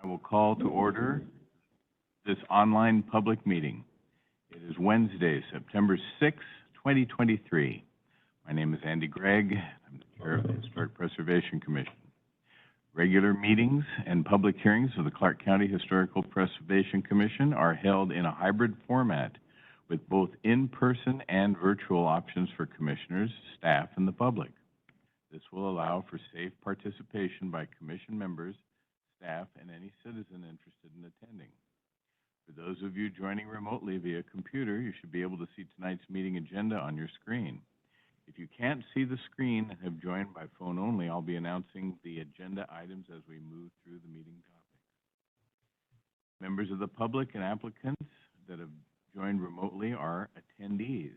I will call to order this online public meeting. It is Wednesday, September 6, 2023. My name is Andy Gregg. I'm the Chair of the Historic Preservation Commission. Regular meetings and public hearings of the Clark County Historical Preservation Commission are held in a hybrid format with both in-person and virtual options for commissioners, staff, and the public. This will allow for safe participation by commission members, staff, and any citizen interested in attending. For those of you joining remotely via computer, you should be able to see tonight's meeting agenda on your screen. If you can't see the screen and have joined by phone only, I'll be announcing the agenda items as we move through the meeting topics. Members of the public and applicants that have joined remotely are attendees.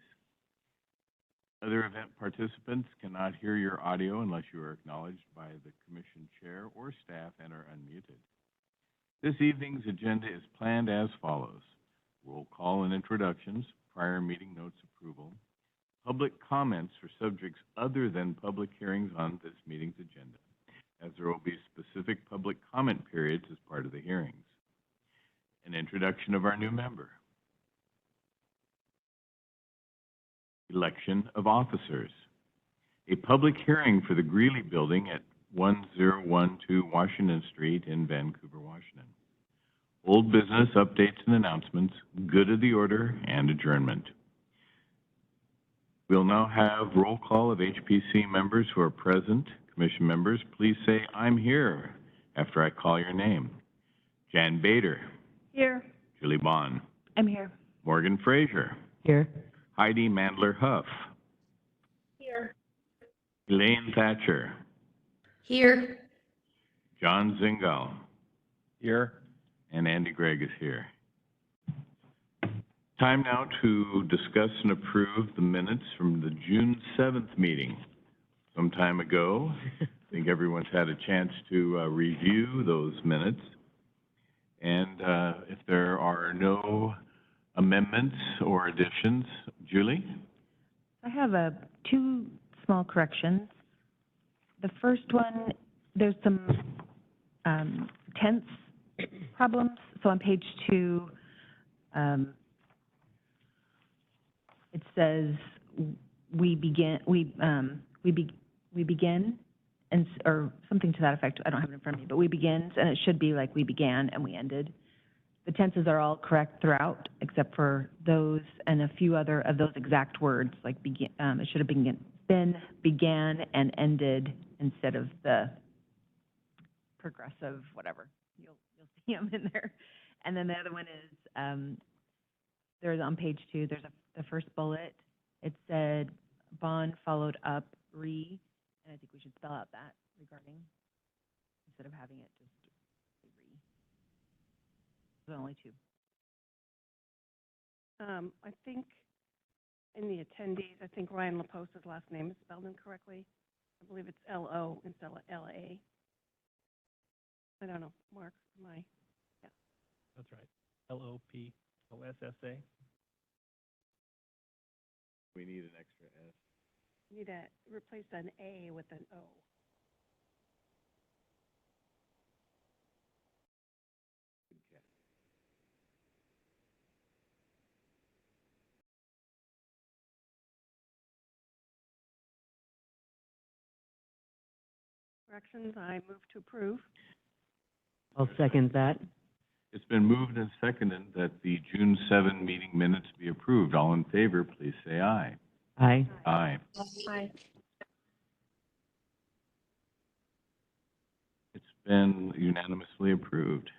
Other event participants cannot hear your audio unless you are acknowledged by the commission chair or staff and are unmuted. This evening's agenda is planned as follows: roll call and introductions, prior meeting notes approval, public comments for subjects other than public hearings on this meeting's agenda, as there will be specific public comment periods as part of the hearings, an introduction of our new member, election of officers, a public hearing for the Greeley Building at 1012 Washington Street in Vancouver, Washington, old business updates and announcements, good of the order, and adjournment. We'll now have roll call of HPC members who are present. Commission members, please say, "I'm here," after I call your name. Jan Bader. Here. Julie Bond. I'm here. Morgan Fraser. Here. Heidi Mandler-Huff. Here. Elaine Thatcher. Here. John Zingal. Here. And Andy Gregg is here. Time now to discuss and approve the minutes from the June 7th meeting. Some time ago, I think everyone's had a chance to review those minutes. And if there are no amendments or additions, Julie? I have two small corrections. The first one, there's some tense problems. So on page 2, it says we begin, and or something to that effect. I don't have it in front of me, but we begins, and it should be like we began and we ended. The tenses are all correct throughout, except for those and a few other of those exact words, like begin. It should have been began, and ended instead of the progressive whatever. You'll see them in there. And then the other one is there's on page 2. There's the first bullet. It said bond followed up re, and I think we should spell out that regarding instead of having it just say re. There's only 2. I think in the attendees, I think Ryan LaPosta's last name is spelled incorrectly. I believe it's L-O instead of L-A. I don't know, Mark, yeah. That's right. L-O-P-O-S-S-A. We need an extra S. You need to replace an A with an O. Good catch. Corrections, I move to approve. I'll second that. It's been moved and seconded that the June 7 meeting minutes be approved. All in favor, please say aye. Aye. Aye. Aye. It's been unanimously approved.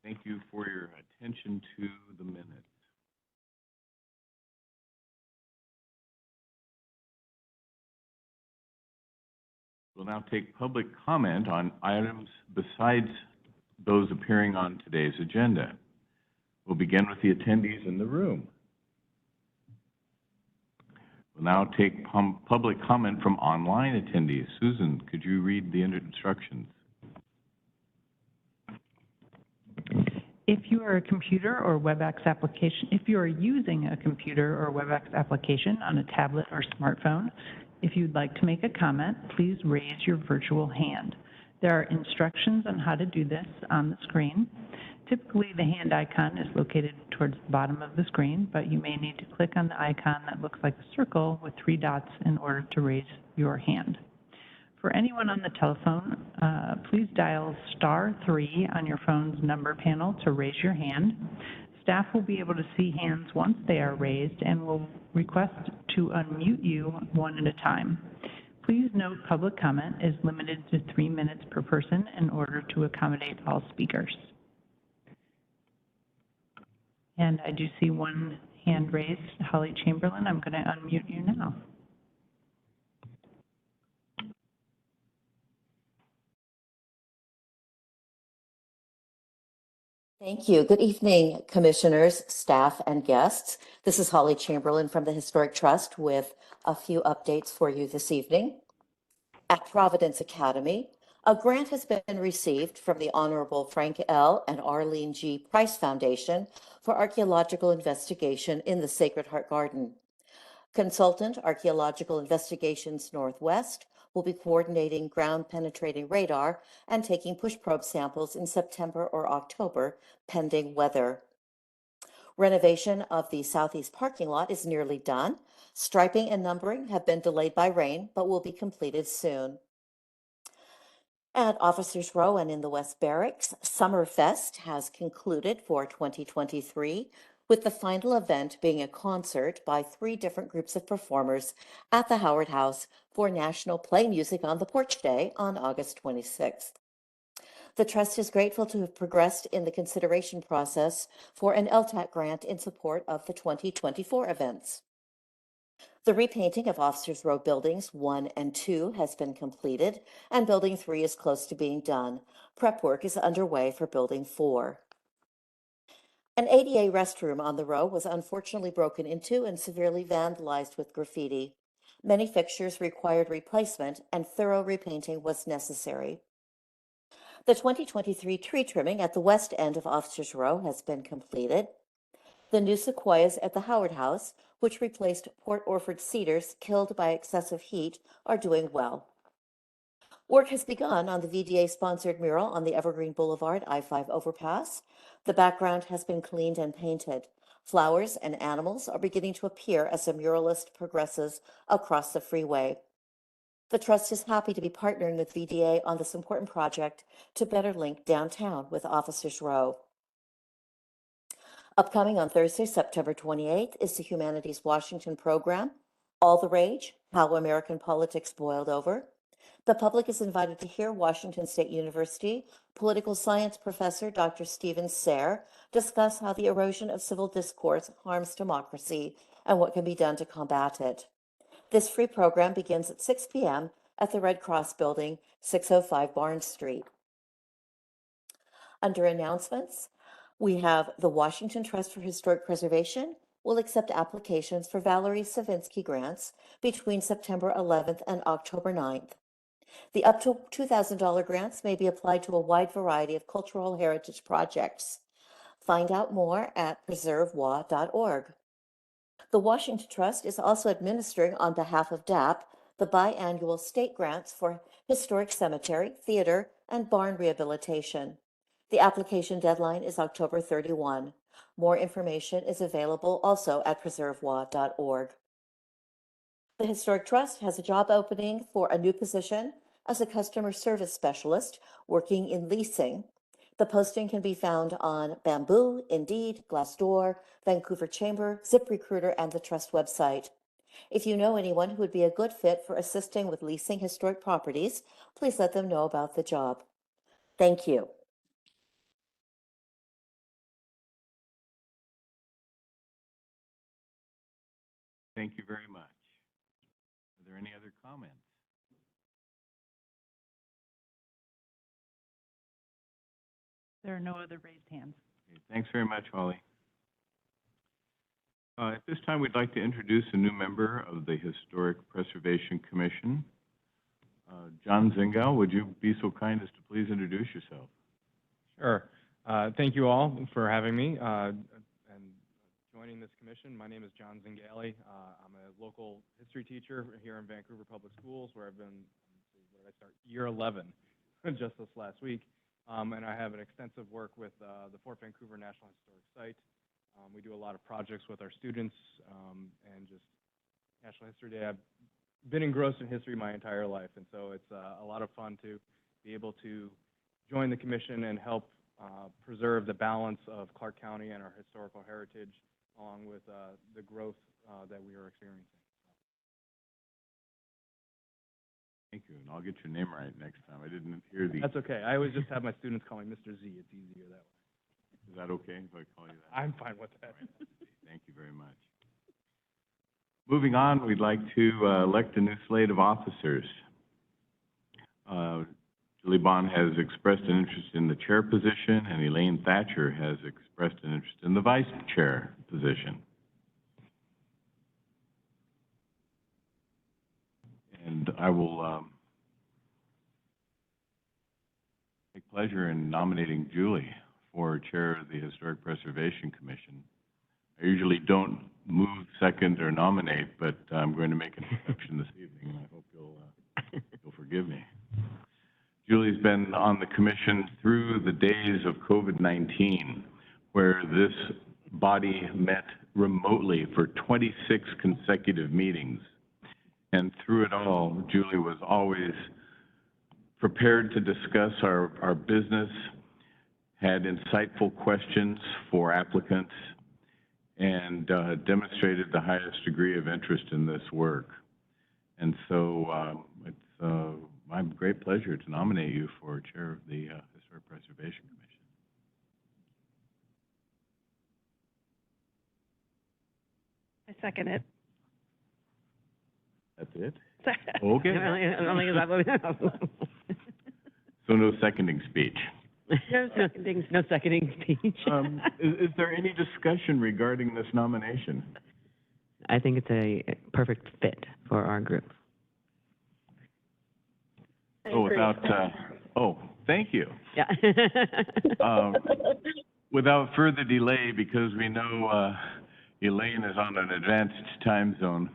Thank you for your attention to the minutes. We'll now take public comment on items besides those appearing on today's agenda. We'll begin with the attendees in the room. We'll now take public comment from online attendees. Susan, could you read the instructions? If you are a computer or WebEx application, if you are using a computer or WebEx application on a tablet or smartphone, If you'd like to make a comment, please raise your virtual hand. There are instructions on how to do this on the screen. Typically, the hand icon is located towards the bottom of the screen, but you may need to click on the icon that looks like a circle with 3 dots in order to raise your hand. For anyone on the telephone, please dial *3 on your phone's number panel to raise your hand. Staff will be able to see hands once they are raised and will request to unmute you one at a time. Please note public comment is limited to 3 minutes per person in order to accommodate all speakers. And I do see one hand raised. Holly Chamberlain, I'm going to unmute you now. Thank you. Good evening, commissioners, staff, and guests. This is Holly Chamberlain from the Historic Trust with a few updates for you this evening. At Providence Academy, a grant has been received from the Honorable Frank L. and Arlene G. Price Foundation for archaeological investigation in the Sacred Heart Garden. Consultant Archaeological Investigations Northwest will be coordinating ground-penetrating radar and taking push probe samples in September or October, pending weather. Renovation of the southeast parking lot is nearly done. Striping and numbering have been delayed by rain, but will be completed soon. At Officers Row and in the West Barracks, Summerfest has concluded for 2023, with the final event being a concert by 3 different groups of performers at the Howard House for National Play Music on the Porch Day on August 26th. The Trust is grateful to have progressed in the consideration process for an LTAC grant in support of the 2024 events. The repainting of Officers Row Buildings 1 and 2 has been completed, and Building 3 is close to being done. Prep work is underway for Building 4. An ADA restroom on the row was unfortunately broken into and severely vandalized with graffiti. Many fixtures required replacement, and thorough repainting was necessary. The 2023 tree trimming at the west end of Officers Row has been completed. The new sequoias at the Howard House, which replaced Port Orford cedars killed by excessive heat, are doing well. Work has begun on the VDA-sponsored mural on the Evergreen Boulevard I-5 overpass. The background has been cleaned and painted. Flowers and animals are beginning to appear as the muralist progresses across the freeway. The Trust is happy to be partnering with VDA on this important project to better link downtown with Officers Row. Upcoming on Thursday, September 28th, is the Humanities Washington program, All the Rage, How American Politics Boiled Over. The public is invited to hear Washington State University political science professor Dr. Stephen Sayre discuss how the erosion of civil discourse harms democracy and what can be done to combat it. This free program begins at 6 p.m. at the Red Cross Building, 605 Barnes Street. Under announcements, we have the Washington Trust for Historic Preservation will accept applications for Valerie Savinsky grants between September 11th and October 9th. The up to $2,000 grants may be applied to a wide variety of cultural heritage projects. Find out more at preservewa.org. The Washington Trust is also administering on behalf of DAP the biannual state grants for historic cemetery, theater, and barn rehabilitation. The application deadline is October 31. More information is available also at preservewa.org. The Historic Trust has a job opening for a new position as a customer service specialist working in leasing. The posting can be found on Bamboo, Indeed, Glassdoor, Vancouver Chamber, ZipRecruiter, and the Trust website. If you know anyone who would be a good fit for assisting with leasing historic properties, please let them know about the job. Thank you. Thank you very much. Are there any other comments? There are no other raised hands. Okay, thanks very much, Holly. At this time, we'd like to introduce a new member of the Historic Preservation Commission. John Zingow, would you be so kind as to please introduce yourself? Sure. Thank you all for having me and joining this commission. My name is John Zingali. I'm a local history teacher here in Vancouver Public Schools, where I've been, what did I start, year 11, just this last week. And I have an extensive work with the Fort Vancouver National Historic Site. We do a lot of projects with our students, and just National History Day. I've been engrossed in history my entire life, and so it's a lot of fun to be able to join the commission and help preserve the balance of Clark County and our historical heritage, along with the growth that we are experiencing. Thank you, and I'll get your name right next time. I didn't hear the... That's okay. I always just have my students call me Mr. Z. It's easier that way. Is that okay if I call you that? I'm fine with that. Thank you very much. Moving on, we'd like to elect a new slate of officers. Julie Bond has expressed an interest in the chair position, and Elaine Thatcher has expressed an interest in the vice chair position. And I will take pleasure in nominating Julie for chair of the Historic Preservation Commission. I usually don't move, second, or nominate, but I'm going to make an exception this evening, and I hope you'll forgive me. Julie's been on the commission through the days of COVID-19, where this body met remotely for 26 consecutive meetings. And through it all, Julie was always prepared to discuss our business, had insightful questions for applicants, and demonstrated the highest degree of interest in this work. And so it's my great pleasure to nominate you for chair of the Historic Preservation Commission. I second it. That's it? Okay. So no seconding speech. No seconding. No seconding speech. Is there any discussion regarding this nomination? I think it's a perfect fit for our group. So without, thank you. Yeah. Without further delay, because we know Elaine is on an advanced time zone,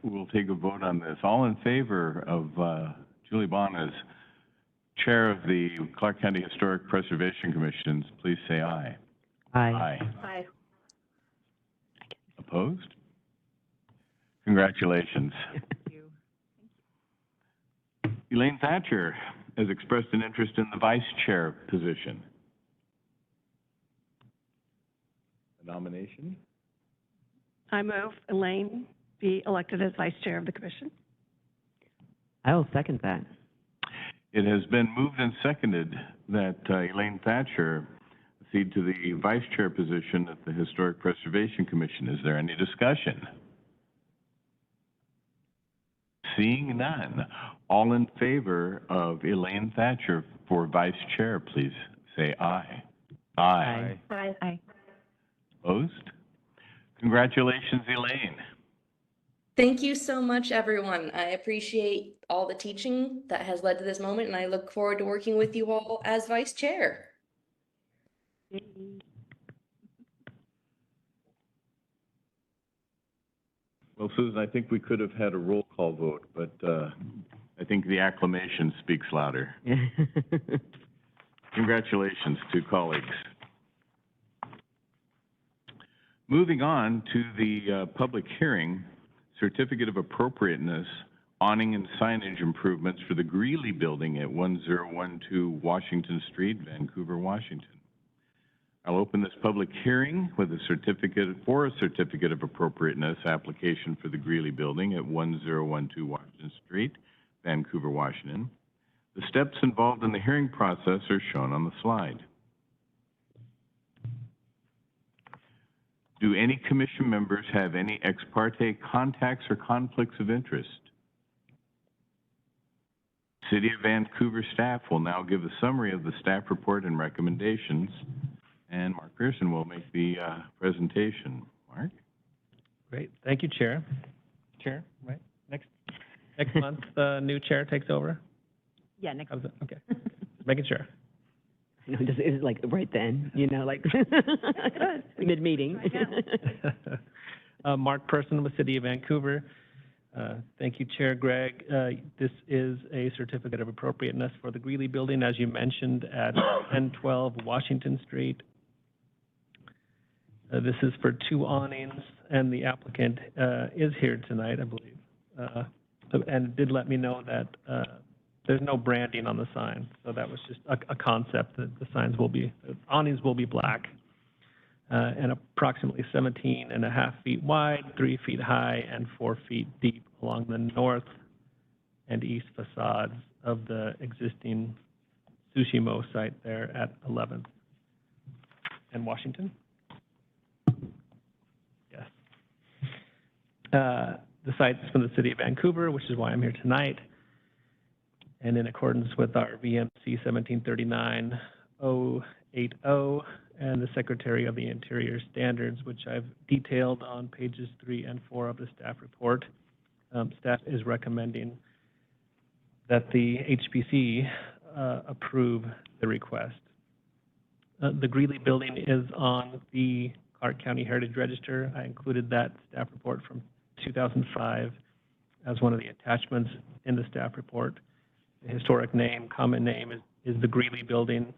we'll take a vote on this. All in favor of Julie Bond as chair of the Clark County Historic Preservation Commissions, please say aye. Aye. Aye. Opposed? Congratulations. Thank you. Elaine Thatcher has expressed an interest in the vice chair position. A nomination? I move Elaine be elected as vice chair of the commission. I will second that. It has been moved and seconded that Elaine Thatcher accede to the vice chair position at the Historic Preservation Commission. Is there any discussion? Seeing none, all in favor of Elaine Thatcher for vice chair, please say aye. Aye. Aye. Aye. Opposed? Congratulations, Elaine. Thank you so much, everyone. I appreciate all the teaching that has led to this moment, and I look forward to working with you all as vice chair. Well, Susan, I think we could have had a roll call vote, but I think the acclamation speaks louder. Congratulations to colleagues. Moving on to the public hearing, Certificate of Appropriateness, awning and signage improvements for the Greeley Building at 1012 Washington Street, Vancouver, Washington. I'll open this public hearing with a certificate of appropriateness application for the Greeley Building at 1012 Washington Street, Vancouver, Washington. The steps involved in the hearing process are shown on the slide. Do any commission members have any ex parte contacts or conflicts of interest? City of Vancouver staff will now give a summary of the staff report and recommendations, and Mark Pearson will make the presentation. Mark? Great. Thank you, Chair. Chair, right? Next month, the new chair takes over? Yeah, next. How's it? Okay. Making sure. No, just, it's like right then, like mid-meeting. Mark Person with City of Vancouver. Thank you, Chair Greg. This is a certificate of appropriateness for the Greeley Building, as you mentioned, at 1012 Washington Street. This is for 2 awnings, and the applicant is here tonight, I believe, and did let me know that there's no branding on the sign, so that was just a concept that the awnings will be black, and approximately 17.5 feet wide, 3 feet high, and 4 feet deep along the north and east facades of the existing Sushimo site there at 11th and Washington. Yes. The site's from the City of Vancouver, which is why I'm here tonight. And in accordance with our VMC 1739-080 and the Secretary of the Interior standards, which I've detailed on pages 3 and 4 of the staff report, staff is recommending that the HPC approve the request. The Greeley Building is on the Clark County Heritage Register. I included that staff report from 2005 as one of the attachments in the staff report. The historic name, common name, is the Greeley Building.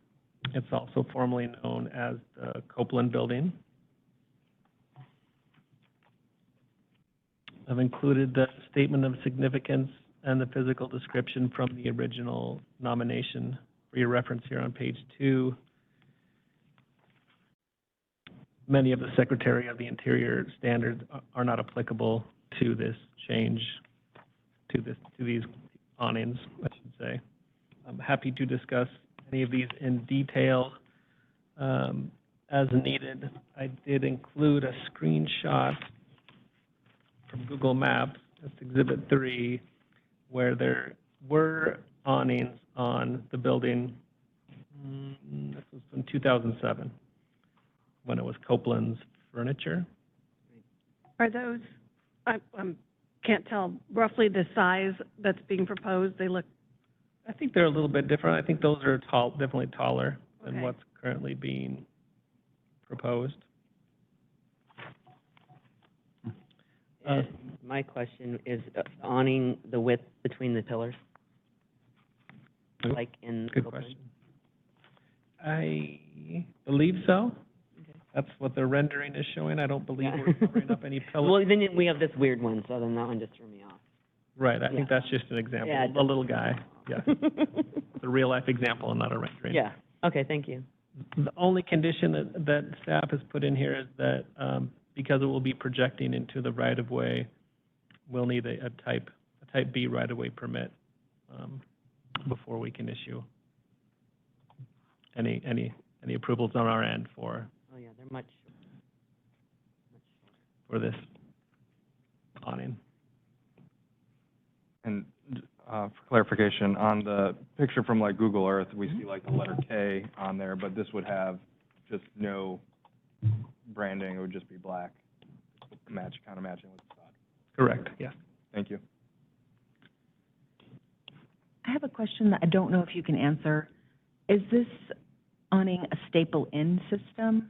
It's also formerly known as the Copeland Building. I've included the statement of significance and the physical description from the original nomination for your reference here on page 2. Many of the Secretary of the Interior standards are not applicable to this change, to these awnings, I should say. I'm happy to discuss any of these in detail as needed. I did include a screenshot from Google Maps, that's Exhibit 3, where there were awnings on the building. This was from 2007, when it was Copeland's Furniture. Are those, I can't tell roughly the size that's being proposed. They look, I think they're a little bit different. I think those are definitely taller than Okay. what's currently being proposed. My question is awning the width between the pillars, like in Good Copeland? question. I believe so. Okay. That's what the rendering is showing. I don't believe Yeah. we're covering up any pillars. Well, then we have this weird one, so then that one just threw me off. Right, I Yeah. think that's just an example, Yeah, a little guy. Yeah, it's a real-life example and not a rendering. Yeah, okay, thank you. The only condition that staff has put in here is that because it will be projecting into the right-of-way, we'll need a type B right-of-way permit before we can issue any approvals on our end for Oh, yeah, they're much. this awning. And for clarification, on the picture from like Google Earth, we see like the letter K on there, but this would have just no branding. It would just be black, kind of matching with the facade. Correct, yes. Thank you. I have a question that I don't know if you can answer. Is this awning a staple-in system?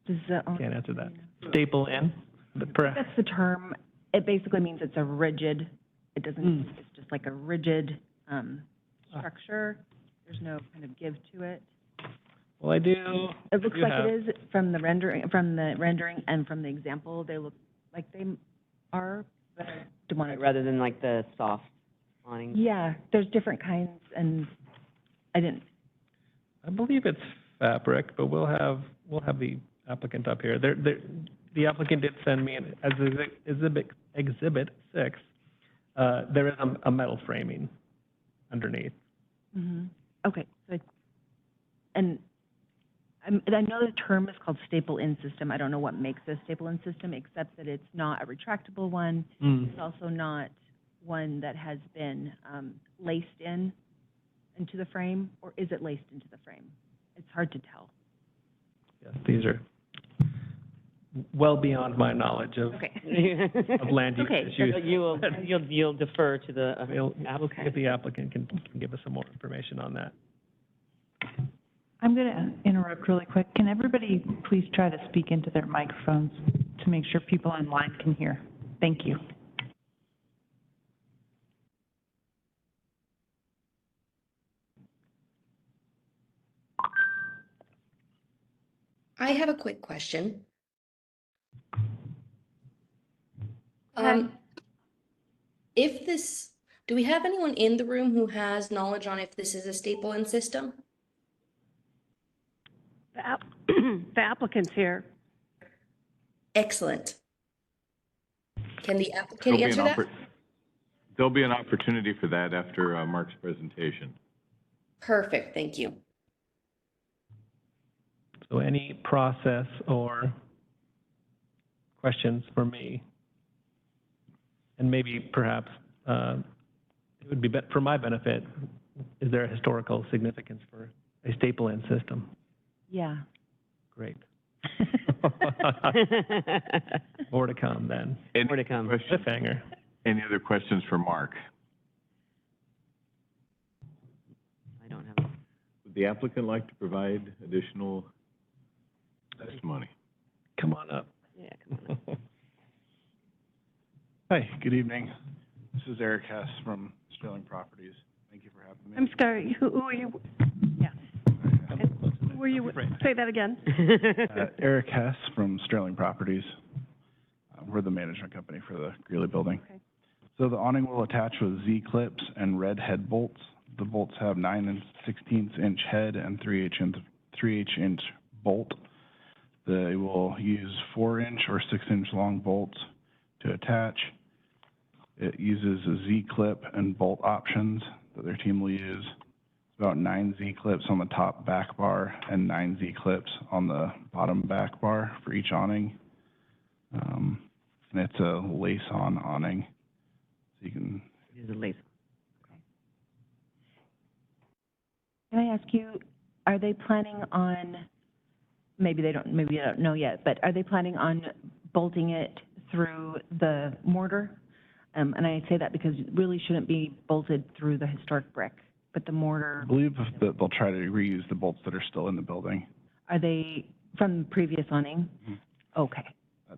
Does the Can't answer that. Staple in, That's the term. It basically means it's a rigid, it doesn't, it's just like a rigid, structure. There's no kind of give to it. well, I do. It looks do like have- it is from the rendering and from the example, they look like they are, but I don't want to. Rather than like the soft awning? Yeah, there's different kinds, and I believe it's fabric, but we'll have the applicant up here. The applicant did send me as exhibit 6. There is a metal framing underneath. okay, so I know the term is called staple-in system. I don't know what makes a staple-in system, except that it's not a retractable one. It's also not one that has been laced into the frame, or is it laced into the frame? It's hard to tell. Yes, these are well beyond my knowledge of land use Okay, issues. You'll defer to the We'll applicant. see if the applicant can give us some more information on that. I'm going to interrupt really quick. Can everybody please try to speak into their microphones to make sure people online can hear? Thank you. I have a quick question. Go ahead. If this, do we have anyone in the room who has knowledge on if this is a staple-in system? The applicant's here. Excellent. Can the applicant There'll be answer an that? There'll be an opportunity for that after Mark's presentation. Perfect, thank you. So any process or questions for me? And maybe perhaps it would be for my benefit, is there a historical significance for a staple-in system? Yeah. Great. More to come then. More to come. Cliffhanger. Any other questions for Mark? I don't have. Would the applicant like to provide additional testimony? Come on up. Yeah, come on. Hi, good evening. This is Eric Hess from Sterling Properties. Thank you for having me. I'm sorry, who are you? Yeah. Who are you? Say that again. Eric Hess from Sterling Properties. We're the management company for the Greeley building. Okay. So the awning will attach with Z-clips and red head bolts. The bolts have 9/16 inch head and 3/8 inch bolt. They will use 4-inch or 6-inch long bolts to attach. It uses a Z-clip and bolt options that their team will use. About 9 Z-clips on the top back bar and 9 Z-clips on the bottom back bar for each awning. And it's a lace-on awning, so you can. Here's a lace. Can I ask you, are they planning on, maybe you don't know yet, but are they planning on bolting it through the mortar? And I say that because it really shouldn't be bolted through the historic brick, but the mortar. I believe that they'll try to reuse the bolts that are still in the building. Are they from the previous awning? Mm-hmm. Okay.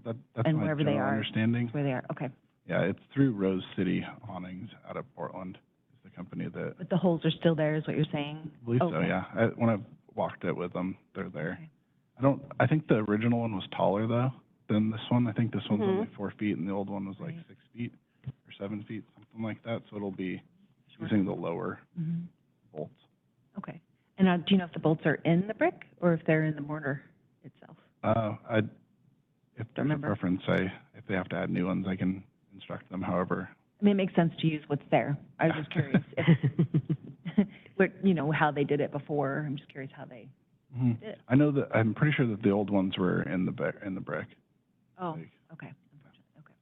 That's And my wherever they general are. understanding. Where they are, okay. Yeah, it's through Rose City Awnings out of Portland, is the company that, But the holes are still there, is what you're saying? I believe so, Okay. yeah. When I walked it with them, they're there. Okay. I think the original one was taller though than this one. I think this one's Mhm. only 4 feet and the old one was like Right. 6 feet or 7 feet, something like that. So it'll be Sure. using the lower Mhm. bolts. Okay. And do you know if the bolts are in the brick or if they're in the mortar itself? If Don't there's a remember. preference, if they have to add new ones, I can instruct them however. I mean, it makes sense to use what's there. I was just curious if, how they did it before. I'm just curious how they Mhm. did it. I know that, I'm pretty sure that the old ones were in the brick. Oh, Like- okay. Okay.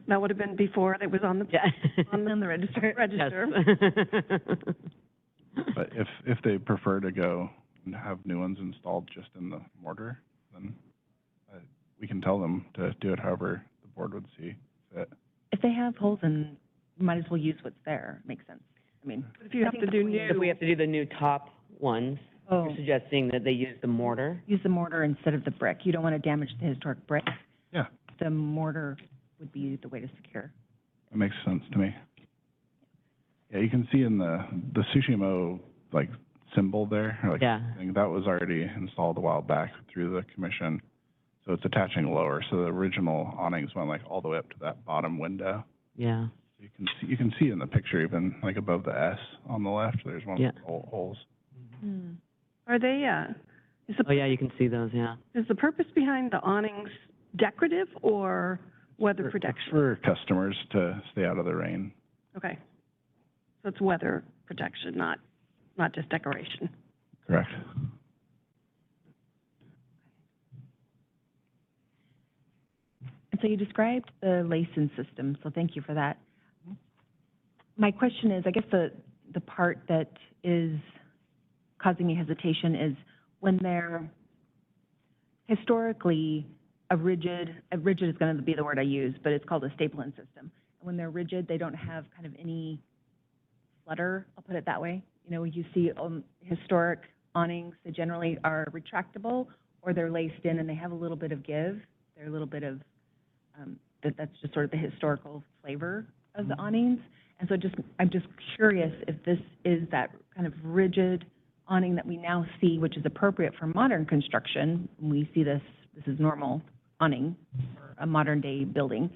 That would have been before it was on the, Yeah. On the register. register. Yes. But if they prefer to go and have new ones installed just in the mortar, then we can tell them to do it however the board would see fit. If they have holes in, you might as well use what's there. Makes sense. I mean. But if you have to do new. If we have to do the new top ones, Oh, you're suggesting that they use the mortar? use the mortar instead of the brick. You don't want to damage the historic brick. Yeah, The mortar would be the way to secure. that makes sense to me. Yeah, you can see in the Sushimo, like, symbol there, or, like, Yeah. thing, that was already installed a while back through the commission. So it's attaching lower, so the original awnings went like all the way up to that bottom window. Yeah. You can see in the picture even, like above the S on the left, there's one Yeah. with holes. Are they, Oh, yeah, you can see those, yeah. is the purpose behind the awnings decorative or weather It's protection? for customers to stay out of the rain. Okay. So it's weather protection, not just decoration. Correct. And so you described the Lacen system, so thank you for that. My question is, I guess the part that is causing me hesitation is when they're historically a rigid is going to be the word I use, but it's called a staple-in system. And when they're rigid, they don't have kind of any flutter, I'll put it that way. You know, you see, historic awnings, they generally are retractable, or they're laced in and they have a little bit of give. They're a little bit of, that's just sort of the historical flavor of the awnings. And so I'm just curious if this is that kind of rigid awning that we now see, which is appropriate for modern construction. We see this is normal awning for a modern day building.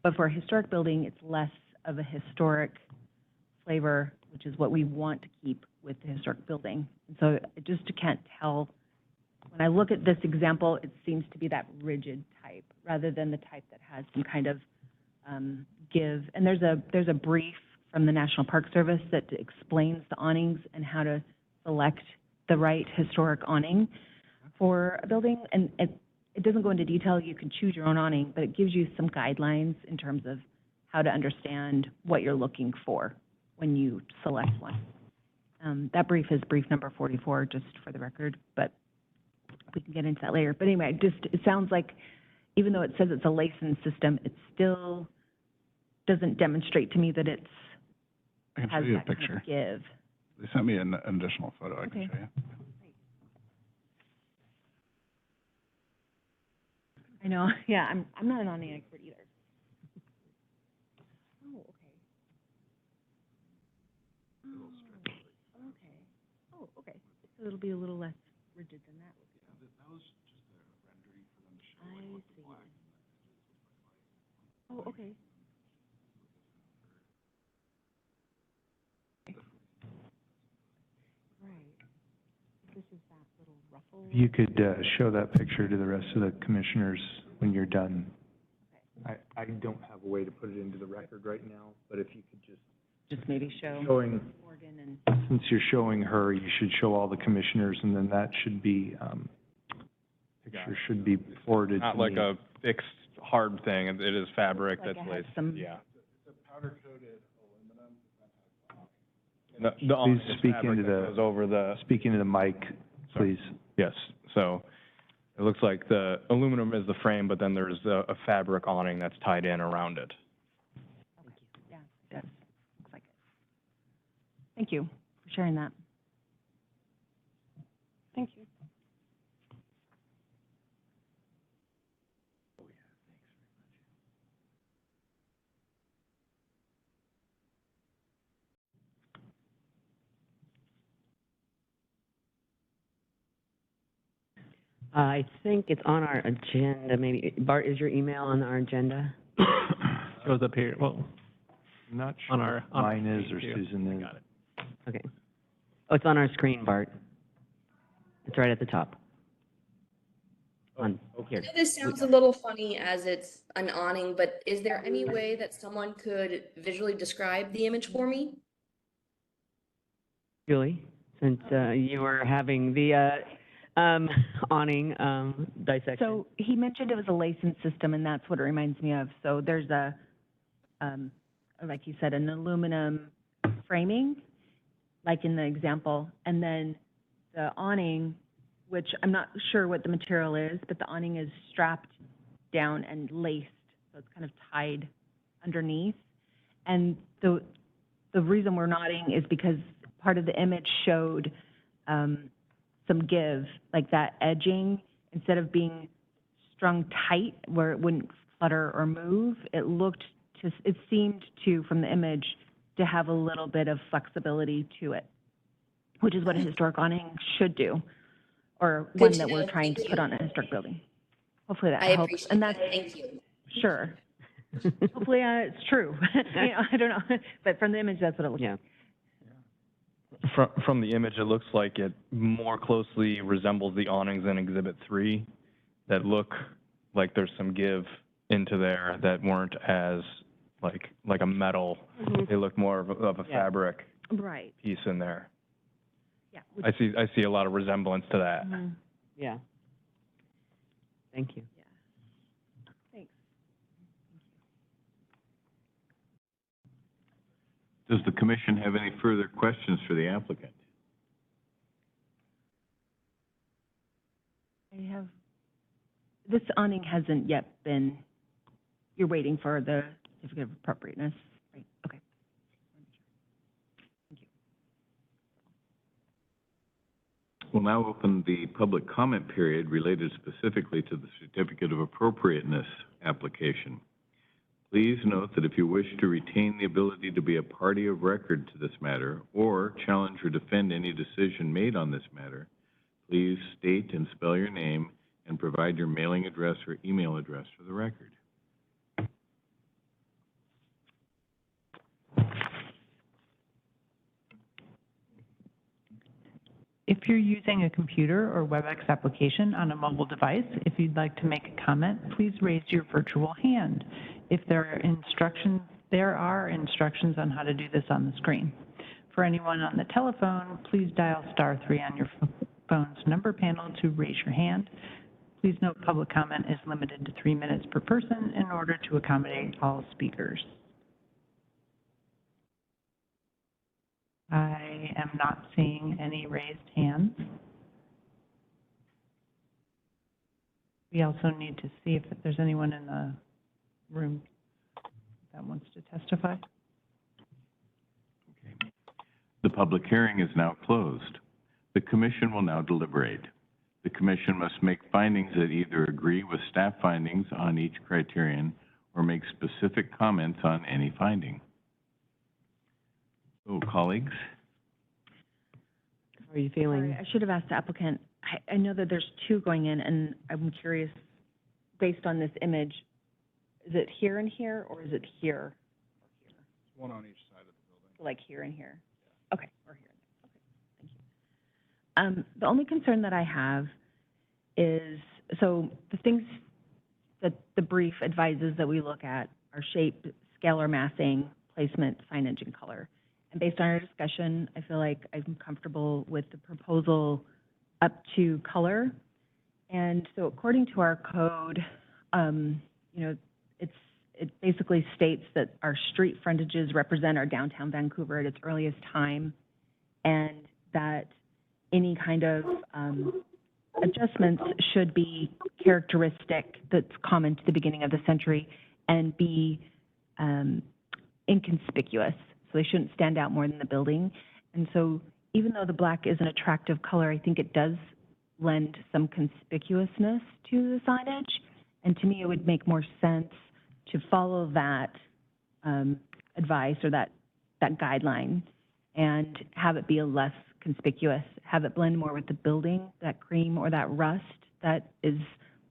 But for a historic building, it's less of a historic flavor, which is what we want to keep with the historic building. And so I just can't tell. When I look at this example, it seems to be that rigid type rather than the type that has some kind of give. And there's a brief from the National Park Service that explains the awnings and how to select the right historic awning for a building. And it doesn't go into detail. You can choose your own awning, but it gives you some guidelines in terms of how to understand what you're looking for when you select one. That brief is brief number 44, just for the record, but we can get into that later. But anyway, it sounds like even though it says it's a lacing system, it still doesn't demonstrate to me that it's I can show has you a that kind picture. of give. They sent me an additional photo I can Okay. show you. I know, yeah, I'm not an awning expert either. Oh, okay. Okay. Oh, okay. So it'll be a little less rigid than that. That was just a rendering for them to show I what the see. black. Oh, okay. Right. This is that little ruffle. If you could show that picture to the rest of the commissioners when you're done. I don't have a way to put it into the record right now, but if you could Just maybe show showing, Morgan and, since you're showing her, you should show all the commissioners, and then that should be, picture should be forwarded to me. Not like a fixed, hard thing, it is fabric Like that's it has laced, some- yeah. It's a powder coated aluminum. The awning Please is speak fabric into that the- goes over the, Speaking to the mic, Sorry. please. yes, so it looks like the aluminum is the frame, but then there's a fabric awning that's tied in around it. yeah, it does. Looks like it. Thank you for sharing that. Thank you. I think it's on our agenda, maybe. Bart, is your email on our agenda? Shows up here, well, I'm not on sure our, if on our mine is page or too. Susan is. Got it. Okay. Oh, it's on our screen, Bart. It's right at the top. On, I here. know this sounds a little funny as it's an awning, but is there any way that someone could visually describe the image for me? Julie, since you were having the awning dissection. So he mentioned it was a lacing system, and that's what it reminds me of. So there's a, like you said, an aluminum framing, like in the example, and then the awning, which I'm not sure what the material is, but the awning is strapped down and laced, so it's kind of tied underneath. And the reason we're nodding is because part of the image showed some give, like that edging, instead of being strung tight where it wouldn't flutter or move, it seemed to, from the image, to have a little bit of flexibility to it, which is what a historic awning should do, or Good one to that we're know. trying Thank to put you. on a historic building. Hopefully that I helps. appreciate And that, that's, thank you. sure. Hopefully it's true. You know, I don't know, but from the image, that's what it looks like. Yeah. From the image, it looks like it more closely resembles the awnings in Exhibit 3 that look like there's some give into there that weren't as like a metal. They look more of a Yeah. fabric Right, piece in there. yeah. I see a lot of resemblance to that. Mhm. Yeah. Thank you. Yeah. Thanks. Does the commission have any further questions for the applicant? I have, this awning hasn't yet been, you're waiting for the certificate of appropriateness, right? Okay. Thank We'll now open the public comment period related specifically to the Certificate of Appropriateness application. Please note that if you wish to retain the ability to be a party of record to this matter or challenge or defend any decision made on this matter, please state and spell your name and provide your mailing address or email address for the record. If you're using a computer or WebEx application on a mobile device, if you'd like to make a comment, please raise your virtual hand. If there are instructions on how to do this on the screen. For anyone on the telephone, please dial *3 on your phone's number panel to raise your hand. Please note public comment is limited to 3 minutes per person in order to accommodate all speakers. I am not seeing any raised hands. We also need to see if there's anyone in the room that wants to testify. Okay. The public hearing is now closed. The commission will now deliberate. The commission must make findings that either agree with staff findings on each criterion or make specific comments on any finding. So, colleagues? How are you feeling? Sorry, I should have asked the applicant. I know that there's 2 going in, and I'm curious, based on this image, is it here and here, or is it here or here? One on each side of the building. Like here and here? Okay, or here. Okay, thank you. The only concern that I have is, so the things that the brief advises that we look at are shape, scalar massing, placement, signage, and color. And based on our discussion, I feel like I'm comfortable with the proposal up to color. And so according to our code, you know, it basically states that our street frontages represent our downtown Vancouver at its earliest time, and that any kind of adjustments should be characteristic that's common to the beginning of the century and be inconspicuous. So they shouldn't stand out more than the building. And so even though the black is an attractive color, I think it does lend some conspicuousness to the signage. And to me, it would make more sense to follow that advice or that guideline and have it be a less conspicuous, have it blend more with the building, that cream or that rust that is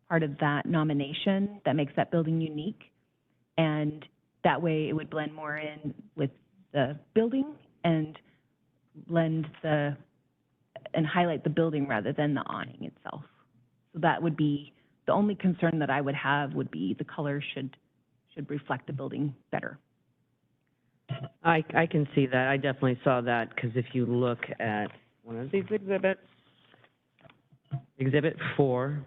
part of that nomination that makes that building unique. And that way it would blend more in with the building and and highlight the building rather than the awning itself. So that would be, the only concern that I would have would be the color should reflect the building better. I can see that. I definitely saw that, because if you look at one of these exhibits, Exhibit 4,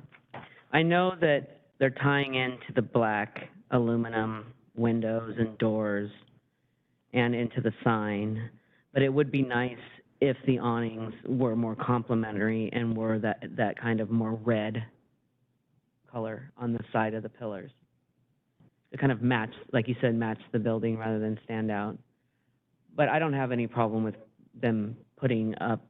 I know that they're tying into the black aluminum windows and doors and into the sign, but it would be nice if the awnings were more complementary and were that kind of more red color on the side of the pillars. To kind of match, like you said, match the building rather than stand out. But I don't have any problem with them putting up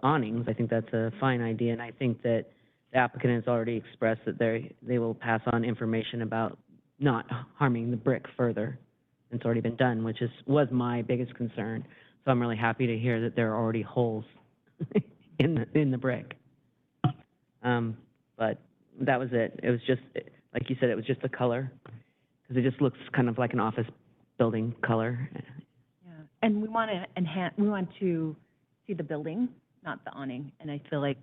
awnings. I think that's a fine idea, and I think that the applicant has already expressed that they will pass on information about not harming the brick further. It's already been done, which was my biggest concern. So I'm really happy to hear that there are already holes in the brick. But that was it. It was just, like you said, it was just the color, because it just looks kind of like an office building color. Yeah, and we want to see the building, not the awning. And I feel like,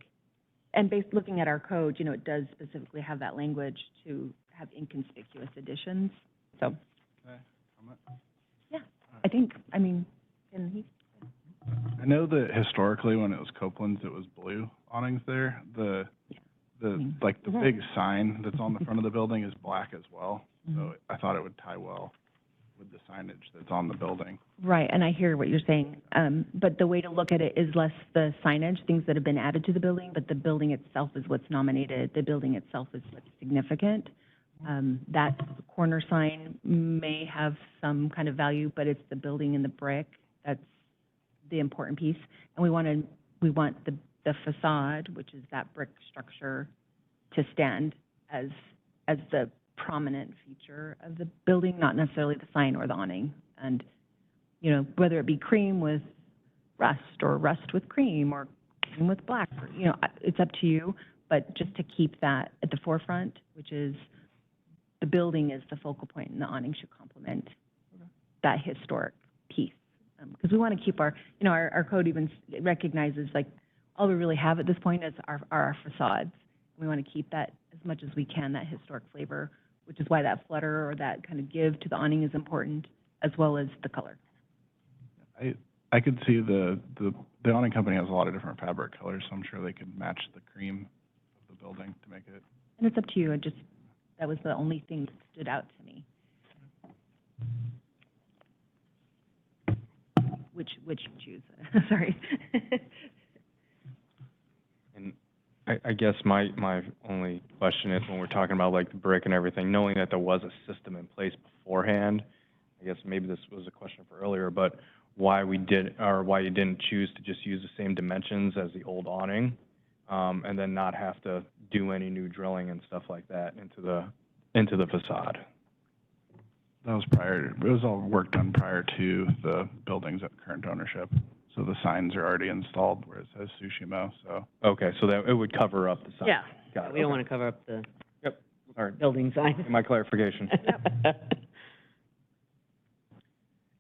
and looking at our code, you know, it does specifically have that language to have inconspicuous additions. So, Okay. yeah, I think, I mean, can he? I know that historically, when it was Copeland's, it was blue awnings there. The big sign that's on the front of the building is black as well. So I thought it would tie well with the signage that's on the building. Right, and I hear what you're saying. But the way to look at it is less the signage, things that have been added to the building, but the building itself is what's nominated. The building itself is what's significant. That corner sign may have some kind of value, but it's the building and the brick that's the important piece. And we want the facade, which is that brick structure, to stand as the prominent feature of the building, not necessarily the sign or the awning. And, you know, whether it be cream with rust or rust with cream or cream with black, you know, it's up to you, but just to keep that at the forefront, which is the building is the focal point and the awning should complement that historic piece. Because we want to keep our, you know, our code even recognizes, like, all we really have at this point is our facades. We want to keep that as much as we can, that historic flavor, which is why that flutter or that kind of give to the awning is important, as well as the color. I could see the awning company has a lot of different fabric colors, so I'm sure they could match the cream of the building to make it. And it's up to you. That was the only thing that stood out to me. Which you choose. Sorry. And I guess my only question is, when we're talking about like the brick and everything, knowing that there was a system in place beforehand, I guess maybe this was a question for earlier, but why you didn't choose to just use the same dimensions as the old awning, and then not have to do any new drilling and stuff like that into the facade? That was it was all work done prior to the buildings at current ownership. So the signs are already installed where it says Tsushima, so. Okay, so that it would cover up the sign. Yeah, Got it. we don't Okay. want to cover up the Yep, all right. building sign. My clarification.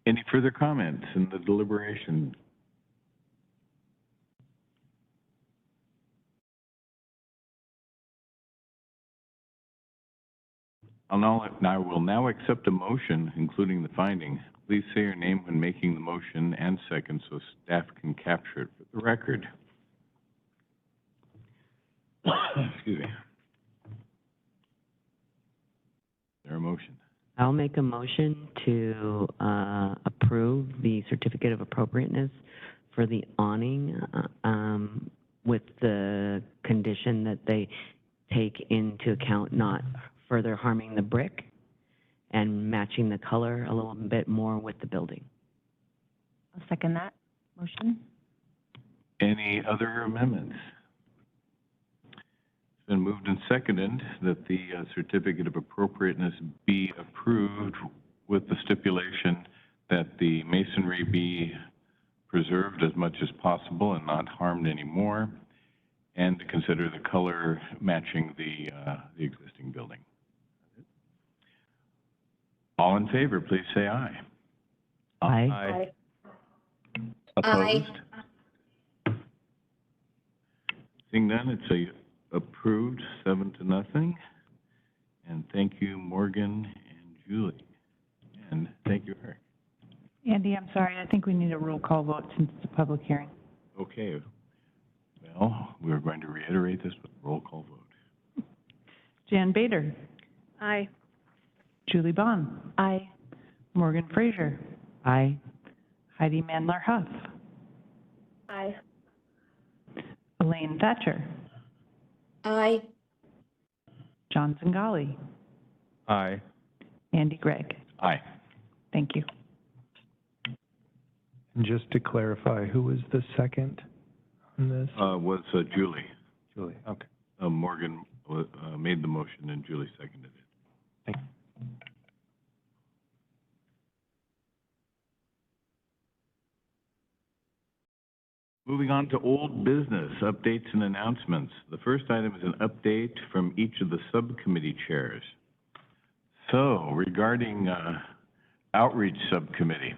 Any further comments in the deliberation? I will now accept a motion, including the finding. Please say your name when making the motion and second so staff can capture it for the record. Excuse me. Is there a motion? I'll make a motion to approve the certificate of appropriateness for the awning, with the condition that they take into account not further harming the brick and matching the color a little bit more with the building. I'll second that motion. Any other amendments? It's been moved and seconded that the certificate of appropriateness be approved with the stipulation that the masonry be preserved as much as possible and not harmed anymore, and to consider the color matching the existing building. All in favor, please say aye. Aye. Opposed? Seeing none, it's approved, 7-0. And thank you, Morgan and Julie. And thank you, Eric. Andy, I'm sorry, I think we need a roll call vote since it's a public hearing. Okay. Well, we're going to reiterate this with roll call vote. Jan Bader. Aye. Julie Bond. Aye. Morgan Fraser. Aye. Heidi Mandler Huff. Aye. Elaine Thatcher. Aye. John Zingali. Aye. Andy Gregg. Aye. Thank you. And just to clarify, who was the second on this? Was Julie. Julie, okay. Morgan made the motion and Julie seconded it. Thank you. Moving on to old business, updates and announcements. The first item is an update from each of the subcommittee chairs. So, regarding outreach subcommittee,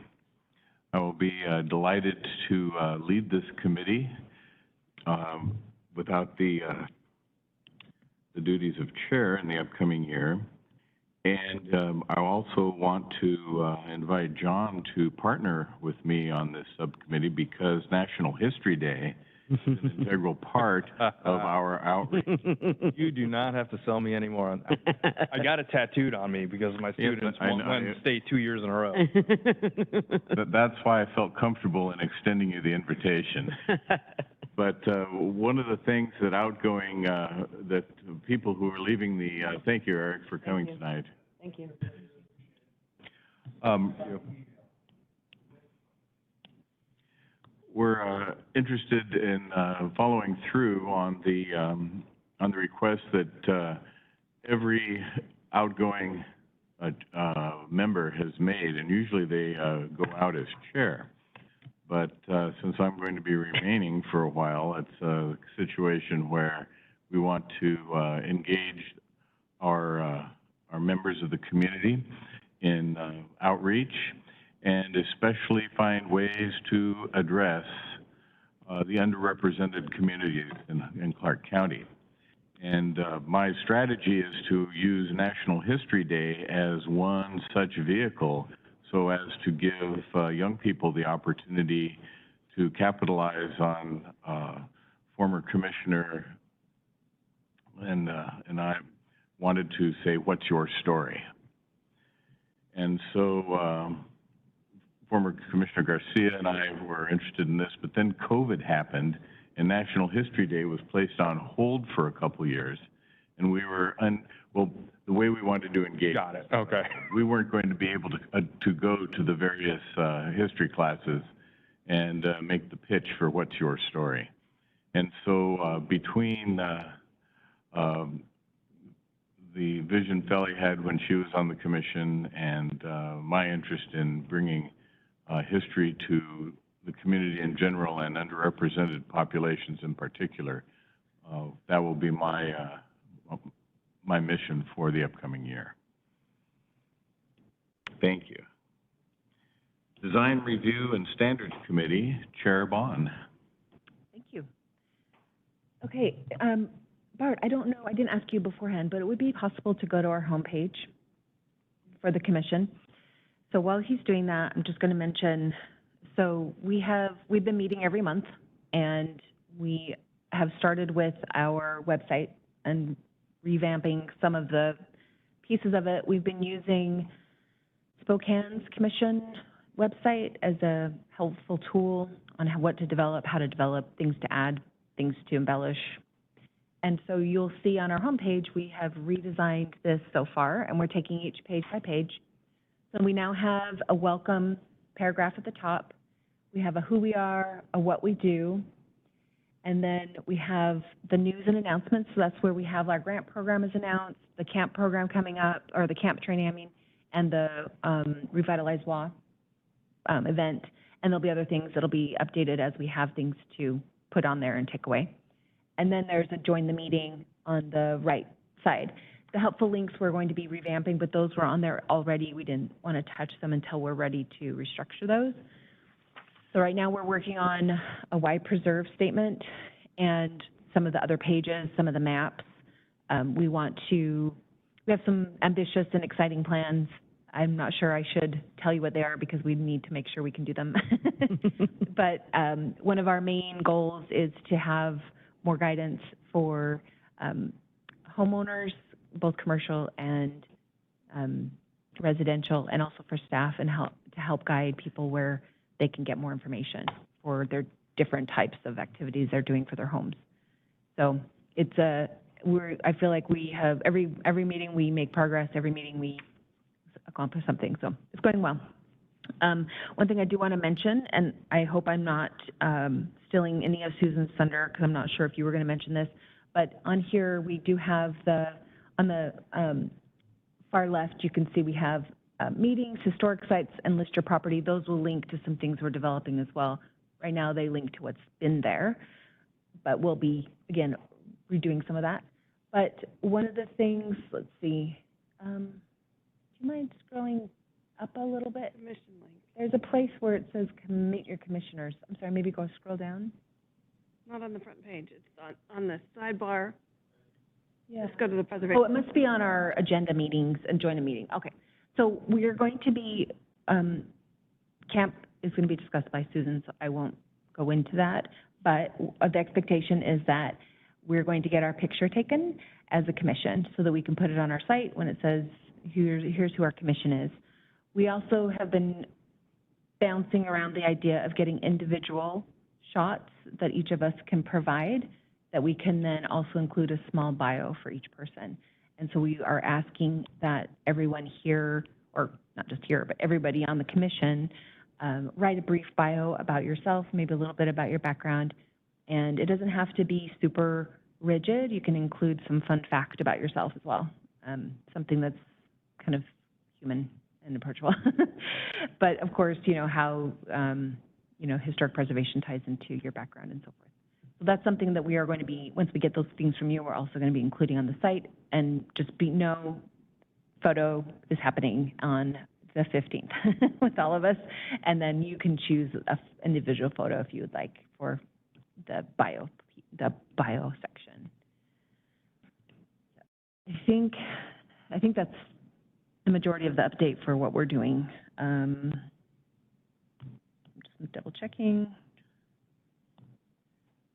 I will be delighted to lead this committee without the duties of chair in the upcoming year. And I also want to invite John to partner with me on this subcommittee because National History Day is an integral part of our outreach. You do not have to sell me anymore. I got it tattooed on me because my students I went know. and stayed 2 years in a row. That's why I felt comfortable in extending you the invitation. But one of the things that outgoing, that people who are leaving the, thank you, Eric, for coming tonight. Thank you. We're interested in following through on the request that every outgoing member has made, and usually they go out as chair. But since I'm going to be remaining for a while, it's a situation where we want to engage our members of the community in outreach, and especially find ways to address the underrepresented communities in Clark County. And my strategy is to use National History Day as one such vehicle so as to give young people the opportunity to capitalize on former commissioner, and I wanted to say, what's your story? And so former Commissioner Garcia and I were interested in this, but then COVID happened, and National History Day was placed on hold for a couple years, and we were, well, the way we wanted to engage. Got it, okay. We weren't going to be able to go to the various history classes and make the pitch for what's your story. And so between the vision Felly had when she was on the commission and my interest in bringing history to the community in general and underrepresented populations in particular, that will be my my mission for the upcoming year. Thank you. Design Review and Standards Committee, Chair Bond. Thank you. Okay, Bart, I don't know, I didn't ask you beforehand, but it would be possible to go to our homepage for the commission. So while he's doing that, I'm just going to mention, so we've been meeting every month, and we have started with our website and revamping some of the pieces of it. We've been using Spokane's commission website as a helpful tool on what to develop, how to develop, things to add, things to embellish. And so you'll see on our homepage, we have redesigned this so far, and we're taking each page by page. So we now have a welcome paragraph at the top. We have a who we are, a what we do, and then we have the news and announcements. So that's where we have our grant program is announced, the camp program coming up, or the camp training, I mean, and the Revitalize WA event. And there'll be other things that'll be updated as we have things to put on there and take away. And then there's a join the meeting on the right side. The helpful links we're going to be revamping, but those were on there already. We didn't want to touch them until we're ready to restructure those. So right now we're working on a why preserve statement and some of the other pages, some of the maps. We have some ambitious and exciting plans. I'm not sure I should tell you what they are because we need to make sure we can do them. But one of our main goals is to have more guidance for homeowners, both commercial and residential, and also for staff, and to help guide people where they can get more information for their different types of activities they're doing for their homes. So it's I feel like we have every meeting we make progress, every meeting we accomplish something. So it's going well. One thing I do want to mention, and I hope I'm not stealing any of Susan's thunder, because I'm not sure if you were going to mention this, but on here we do have on the far left, you can see we have meetings, historic sites, and list your property. Those will link to some things we're developing as well. Right now they link to what's been there, but we'll be, again, redoing some of that. But one of the things, let's see, do you mind scrolling up a little bit? Commission link. There's a place where it says meet your commissioners. I'm sorry, maybe scroll down. Not on the front page. It's on the sidebar. Yeah. Let's go to the preservation. Oh, it must be on our agenda meetings and join a meeting. Okay. So we are going to be, camp is going to be discussed by Susan, so I won't go into that. But the expectation is that we're going to get our picture taken as a commission so that we can put it on our site when it says, here's who our commission is. We also have been bouncing around the idea of getting individual shots that each of us can provide, that we can then also include a small bio for each person. And so we are asking that everyone here, or not just here, but everybody on the commission, write a brief bio about yourself, maybe a little bit about your background. And it doesn't have to be super rigid. You can include some fun fact about yourself as well, something that's kind of human and approachable. But of course, how, historic preservation ties into your background and so forth. So that's something that we are going to be, once we get those things from you, we're also going to be including on the site. And just know photo is happening on the 15th with all of us. And then you can choose an individual photo if you would like for the bio section. I think that's the majority of the update for what we're doing. Just double checking.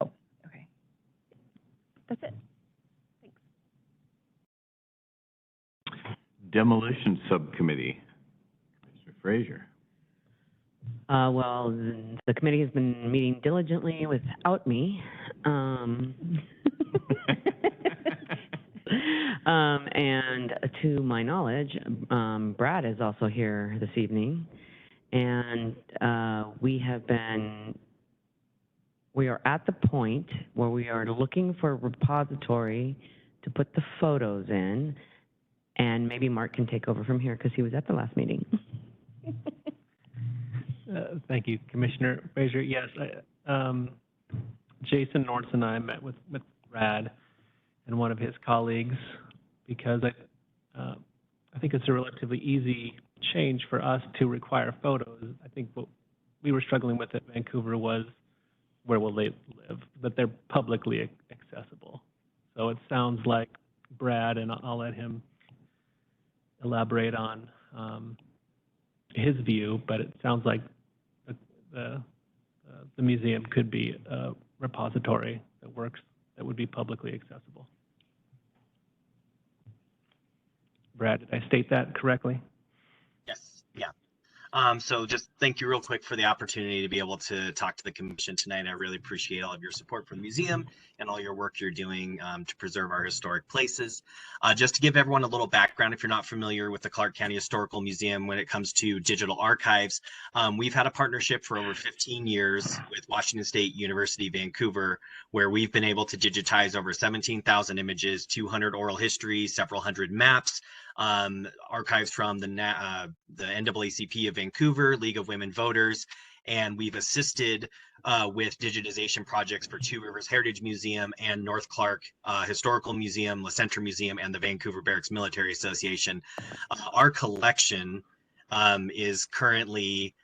Oh, okay. That's it. Thanks. Demolition Subcommittee, Mr. Frazier. Well, the committee has been meeting diligently without me. And to my knowledge, Brad is also here this evening. And we are at the point where we are looking for a repository to put the photos in. And maybe Mark can take over from here because he was at the last meeting. Thank you, Commissioner Frazier. Yes, Jason Norris and I met with Brad and one of his colleagues because I think it's a relatively easy change for us to require photos. I think what we were struggling with at Vancouver was where will they live, but they're publicly accessible. So it sounds like Brad, and I'll let him elaborate on his view, but it sounds like the museum could be a repository that would be publicly accessible. Brad, did I state that correctly? Yes, yeah. So just thank you real quick for the opportunity to be able to talk to the commission tonight. I really appreciate all of your support for the museum and all your work you're doing to preserve our historic places. Just to give everyone a little background, if you're not familiar with the Clark County Historical Museum when it comes to digital archives, we've had a partnership for over 15 years with Washington State University, Vancouver, where we've been able to digitize over 17,000 images, 200 oral histories, several hundred maps, archives from the NAACP of Vancouver, League of Women Voters, and we've assisted with digitization projects for Two Rivers Heritage Museum and North Clark Historical Museum, La Centre Museum, and the Vancouver Barracks Military Association. Our collection is currently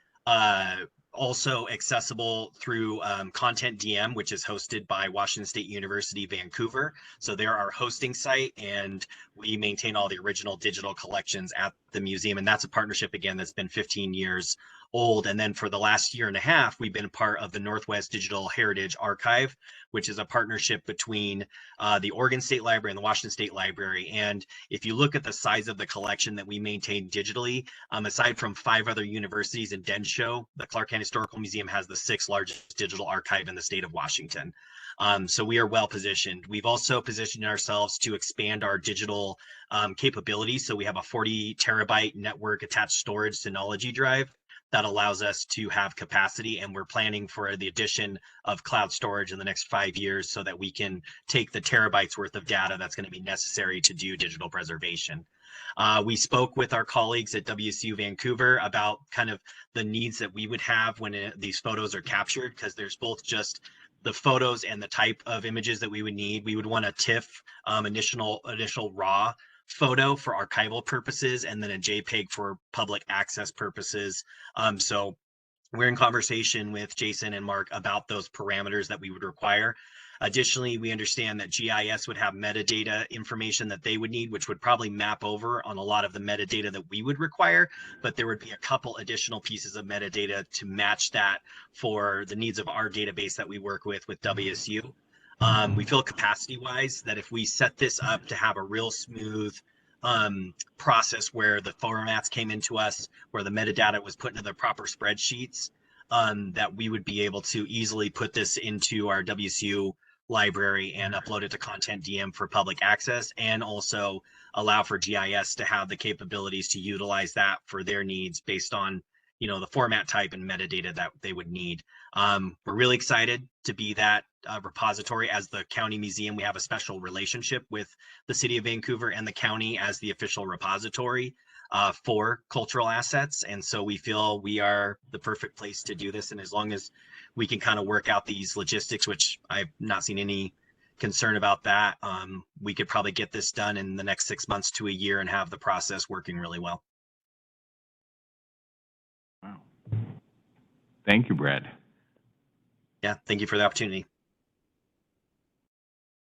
also accessible through Content DM, which is hosted by Washington State University, Vancouver. So they're our hosting site, and we maintain all the original digital collections at the museum. And that's a partnership, again, that's been 15 years old. And then for the last year and a half, we've been part of the Northwest Digital Heritage Archive, which is a partnership between the Oregon State Library and the Washington State Library. And if you look at the size of the collection that we maintain digitally, aside from 5 other universities in Densho, the Clark County Historical Museum has the 6th largest digital archive in the state of Washington. So we are well positioned. We've also positioned ourselves to expand our digital capabilities. So we have a 40 terabyte network attached storage Synology drive that allows us to have capacity, and we're planning for the addition of cloud storage in the next 5 years so that we can take the terabytes worth of data that's going to be necessary to do digital preservation. We spoke with our colleagues at WSU Vancouver about kind of the needs that we would have when these photos are captured, because there's both just the photos and the type of images that we would need. We would want a TIFF, initial raw photo for archival purposes, and then a JPEG for public access purposes. So we're in conversation with Jason and Mark about those parameters that we would require. Additionally, we understand that GIS would have metadata information that they would need, which would probably map over on a lot of the metadata that we would require, but there would be a couple additional pieces of metadata to match that for the needs of our database that we work with WSU. We feel capacity-wise that if we set this up to have a real smooth process where the formats came into us, where the metadata was put into the proper spreadsheets, that we would be able to easily put this into our WSU library and upload it to Content DM for public access, and also allow for GIS to have the capabilities to utilize that for their needs based on the format type and metadata that they would need. We're really excited to be that repository. As the county museum, we have a special relationship with the city of Vancouver and the county as the official repository for cultural assets. And so we feel we are the perfect place to do this. And as long as we can kind of work out these logistics, which I've not seen any concern about that, we could probably get this done in the next 6 months to a year and have the process working really well. Wow. Thank you, Brad. Yeah, thank you for the opportunity.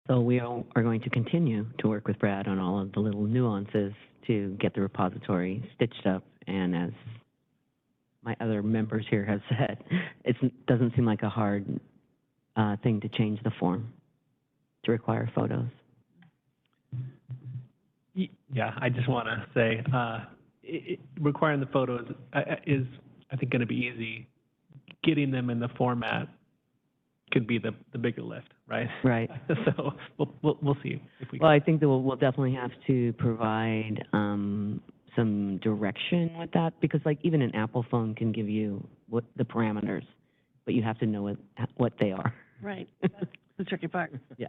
So we are going to continue to work with Brad on all of the little nuances to get the repository stitched up. And as my other members here have said, it doesn't seem like a hard thing to change the form to require photos. Yeah, I just want to say, requiring the photos is, I think, going to be easy. Getting them in the format could be the bigger lift, right? Right. So we'll see if we. Well, I think that we'll definitely have to provide some direction with that, because like even an Apple phone can give you what the parameters, but you have to know what they are. Right. That's the tricky part. Yeah.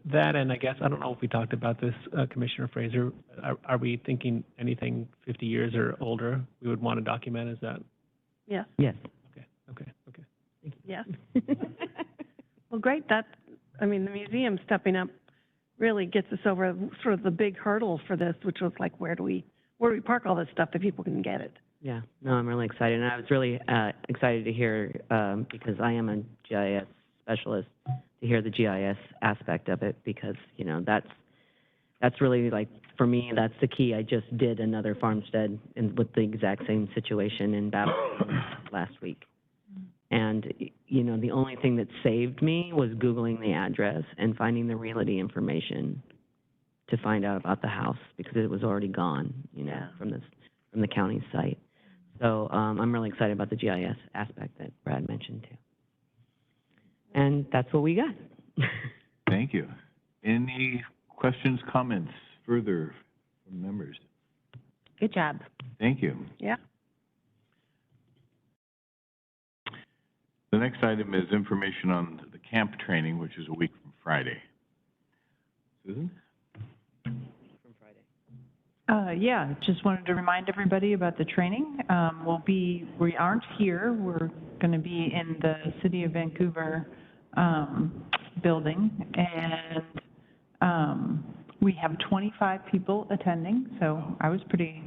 That, and I guess, I don't know if we talked about this, Commissioner Fraser, are we thinking anything 50 years or older we would want to document? Is that? Yes. Yes. Okay. Yes. Well, great. The museum stepping up really gets us over sort of the big hurdle for this, which was like, where do we park all this stuff that people can get it? Yeah. No, I'm really excited. And I was really excited to hear, because I am a GIS specialist, to hear the GIS aspect of it, because, that's really, like, for me, that's the key. I just did another farmstead with the exact same situation in Battle last week. And, the only thing that saved me was Googling the address and finding the realty information to find out about the house, because it was already gone, from the county site. So I'm really excited about the GIS aspect that Brad mentioned, too. And that's what we got. Thank you. Any questions, comments further from members? Good job. Thank you. Yeah. The next item is information on the camp training, which is a week from Friday. Susan? Yeah, just wanted to remind everybody about the training. We aren't here. We're going to be in the City of Vancouver building, and we have 25 people attending, so I was pretty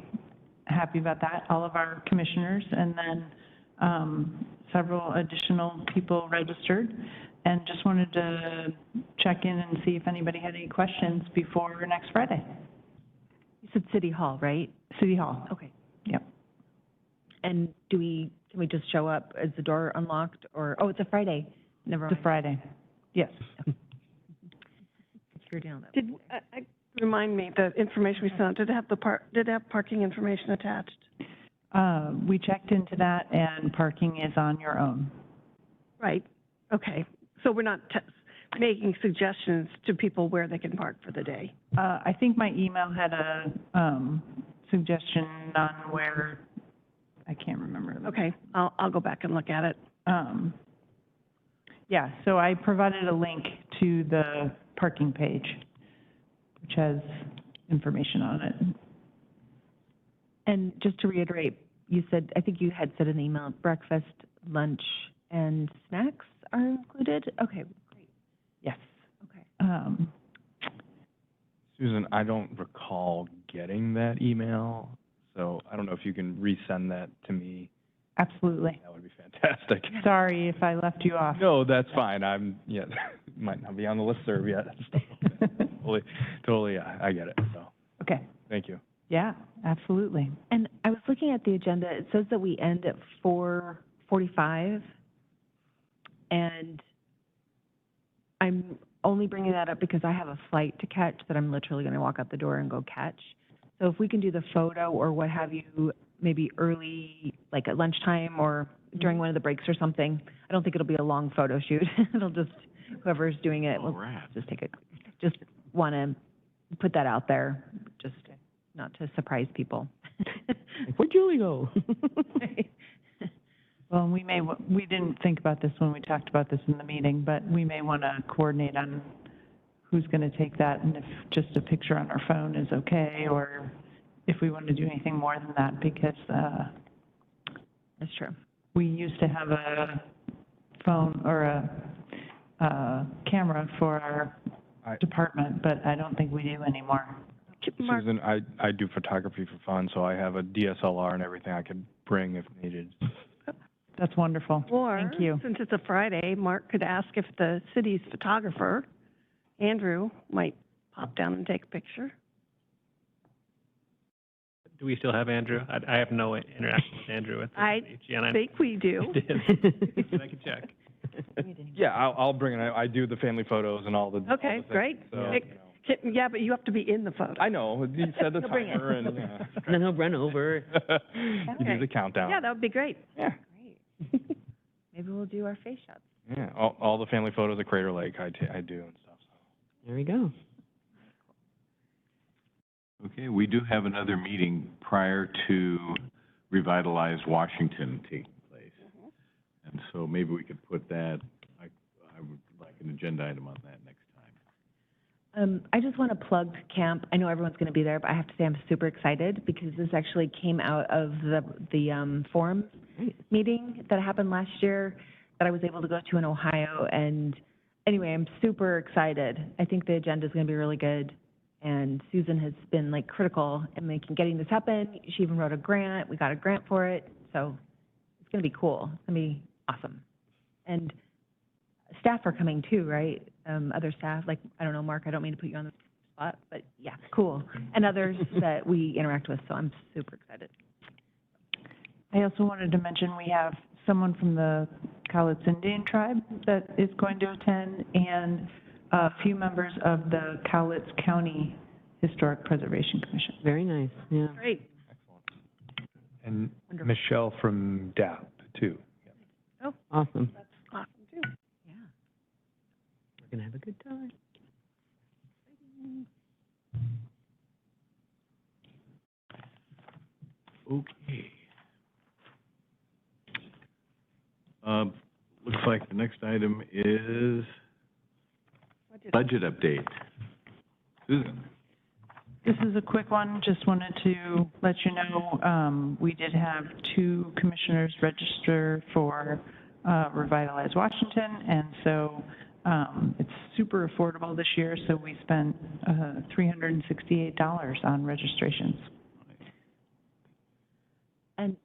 happy about that. All of our commissioners, and then several additional people registered, and just wanted to check in and see if anybody had any questions before next Friday. You said City Hall, right? City Hall. Okay. Yep. And can we just show up? Is the door unlocked, or, it's a Friday? Never mind. It's a Friday. Yes. You're down that. Remind me, the information we sent out, did it have parking information attached? We checked into that, and parking is on your own. Right. Okay. So we're not making suggestions to people where they can park for the day. I think my email had a suggestion on where, I can't remember. Okay, I'll go back and look at it. Yeah, so I provided a link to the parking page, which has information on it. And just to reiterate, I think you had said in the email, breakfast, lunch, and snacks are included? Okay, great. Yes. Okay. Susan, I don't recall getting that email, so I don't know if you can resend that to me. Absolutely. That would be fantastic. Sorry if I left you off. No, that's fine. Might not be on the listserv yet. Totally, I get it, so, Okay. thank you. Yeah, absolutely. And I was looking at the agenda, it says that we end at 4:45, and I'm only bringing that up because I have a flight to catch that I'm literally going to walk out the door and go catch. So if we can do the photo or what have you, maybe early, like at lunchtime or during one of the breaks or something, I don't think it'll be a long photo shoot. It'll just, whoever's doing it will just want to put that out there, just not to surprise people. Where'd Julie go? Well, and we didn't think about this when we talked about this in the meeting, but we may want to coordinate on who's going to take that, and if just a picture on our phone is okay, or if we want to do anything more than that, because That's true. we used to have a phone or a camera for our department, but I don't think we do anymore. Mark, Susan, I do photography for fun, so I have a DSLR and everything I could bring if needed. That's wonderful. or, Thank you. since it's a Friday, Mark could ask if the city's photographer, Andrew, might pop down and take a picture. Do we still have Andrew? I have no interaction with Andrew at the I HGN. I think we do. I can check. Yeah, I'll bring it. I do the family photos and all the. all Okay, the things, great. So, Nick, yeah, but you have to be in the photo. I know, you said the He'll bring it. timer and, yeah. And then he'll run over. You do Okay. the countdown. Yeah, that would be great. Yeah, Great. Maybe we'll do our face shots. yeah, all the family photos at Crater Lake I do and stuff, so. There we go. Okay, we do have another meeting prior to Revitalize Washington taking place. And so maybe we could put that, I would like an agenda item on that next time. I just want to plug camp. I know everyone's going to be there, but I have to say I'm super excited because this actually came out of the forum meeting that happened last year that I was able to go to in Ohio. And anyway, I'm super excited. I think the agenda is going to be really good. And Susan has been like critical in getting this happen. She even wrote a grant. We got a grant for it. So it's going to be cool. It's going to be awesome. And staff are coming too, right? Other staff, like, I don't know, Mark, I don't mean to put you on the spot, but yeah, cool. And others that we interact with, so I'm super excited. I also wanted to mention we have someone from the Cowlitz Indian tribe that is going to attend, and a few members of the Cowlitz County Historic Preservation Commission. Very nice, yeah. Great. And Wonderful. Michelle from DAP, too. Awesome. That's awesome, too. Yeah. We're gonna have a good time. Okay. Looks like the next item is budget update. Susan? This is a quick one, just wanted to let you know, we did have 2 commissioners register for Revitalize Washington, and so it's super affordable this year, so we spent $368 on registrations. And,